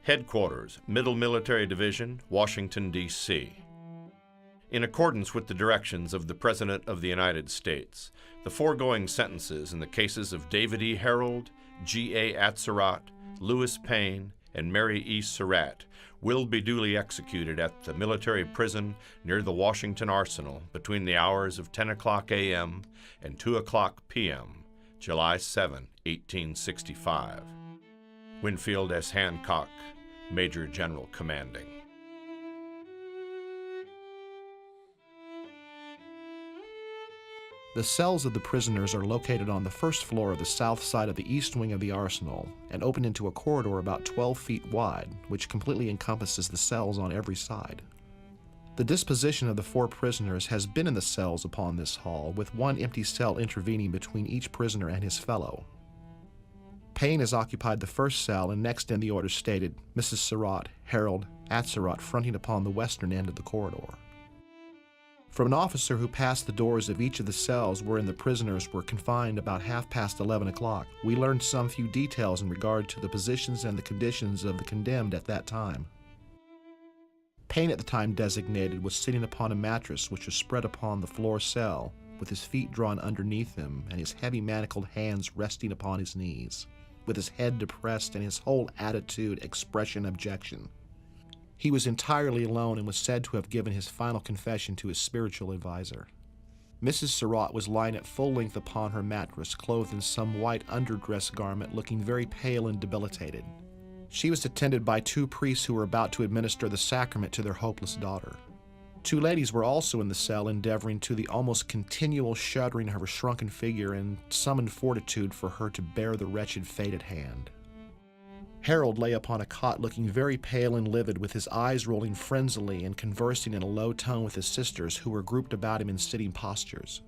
Headquarters, Middle Military Division, Washington, D.C. In accordance with the directions of the President of the United States, the foregoing sentences in the cases of David E. Harold, G. A. Surratt, Louis Payne, and Mary E. Surratt will be duly executed at the military prison near the Washington Arsenal between the hours of 10 o'clock a.m. and 2 o'clock p.m., July 7, 1865. Winfield S. Hancock, Major General Commanding. The cells of the prisoners are located on the first floor of the south side of the east wing of the arsenal and open into a corridor about 12 feet wide, which completely encompasses the cells on every side. The disposition of the 4 prisoners has been in the cells upon this hall, with one empty cell intervening between each prisoner and his fellow. Payne has occupied the first cell, and next in the order stated, Mrs. Surratt, Harold, Surratt fronting upon the western end of the corridor. From an officer who passed the doors of each of the cells wherein the prisoners were confined about 11:30 o'clock, we learned some few details in regard to the positions and the conditions of the condemned at that time. Payne, at the time designated, was sitting upon a mattress which was spread upon the floor cell, with his feet drawn underneath him and his heavy manacled hands resting upon his knees, with his head depressed and his whole attitude, expression, objection. He was entirely alone and was said to have given his final confession to his spiritual advisor. Mrs. Surratt was lying at full length upon her mattress, clothed in some white underdress garment, looking very pale and debilitated. She was attended by 2 priests who were about to administer the sacrament to their hopeless daughter. 2 ladies were also in the cell, endeavoring to the almost continual shuddering of her shrunken figure and summoned fortitude for her to bear the wretched fate at hand. Harold lay upon a cot looking very pale and livid, with his eyes rolling frenziedly and conversing in a low tone with his sisters, who were grouped about him in sitting postures.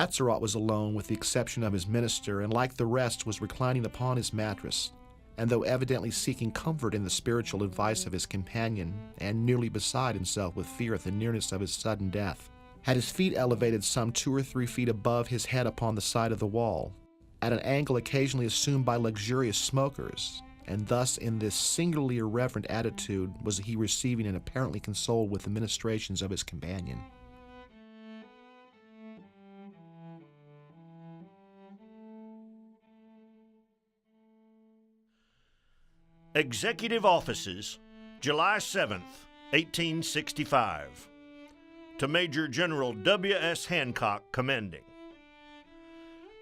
Surratt was alone with the exception of his minister, and like the rest was reclining upon his mattress, and though evidently seeking comfort in the spiritual advice of his companion, and nearly beside himself with fear at the nearness of his sudden death, had his feet elevated some 2 or 3 feet above his head upon the side of the wall, at an angle occasionally assumed by luxurious smokers, and thus in this singularly irreverent attitude was he receiving and apparently consoled with the ministrations of his companion. Executive Offices, July 7th, 1865. To Major General W. S. Hancock, Commanding.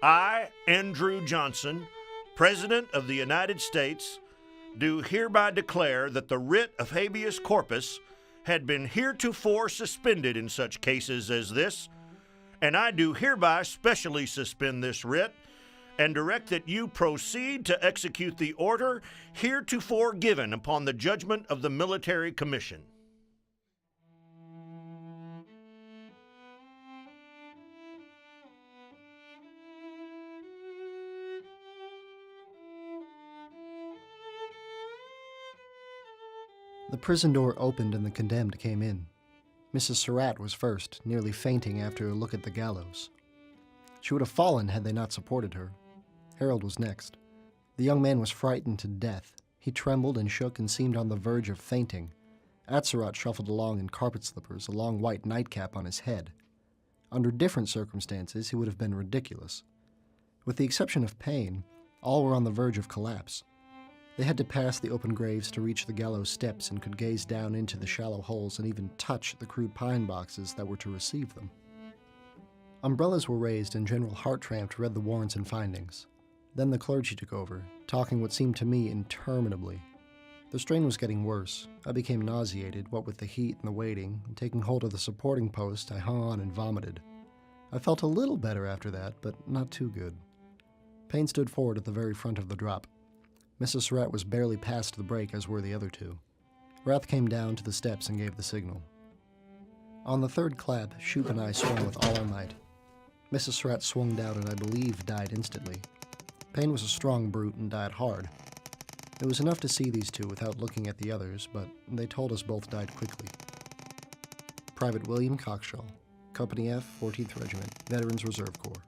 I, Andrew Johnson, President of the United States, do hereby declare that the writ of habeas corpus had been heretofore suspended in such cases as this, and I do hereby specially suspend this writ and direct that you proceed to execute the order heretofore given upon the judgment of the Military Commission. The prison door opened and the condemned came in. Mrs. Surratt was first, nearly fainting after a look at the gallows. She would have fallen had they not supported her. Harold was next. The young man was frightened to death. He trembled and shook and seemed on the verge of fainting. Surratt shuffled along in carpet slippers, a long white nightcap on his head. Under different circumstances, he would have been ridiculous. With the exception of Payne, all were on the verge of collapse. They had to pass the open graves to reach the gallows steps and could gaze down into the shallow holes and even touch the crude pine boxes that were to receive them. Umbrellas were raised and General Hartranft read the warrants and findings. Then the clergy took over, talking what seemed to me interminably. The strain was getting worse. I became nauseated, what with the heat and the waiting, and taking hold of the supporting post, I hung on and vomited. I felt a little better after that, but not too good. Payne stood forward at the very front of the drop. Mrs. Surratt was barely past the break, as were the other 2. Rath came down to the steps and gave the signal. On the 3rd clap, Shoup and I swung with all our might. Mrs. Surratt swung down and I believe died instantly. Payne was a strong brute and died hard. It was enough to see these 2 without looking at the others, but they told us both died quickly. Private William Coxshall, Company F, 14th Regiment, Veterans Reserve Corps.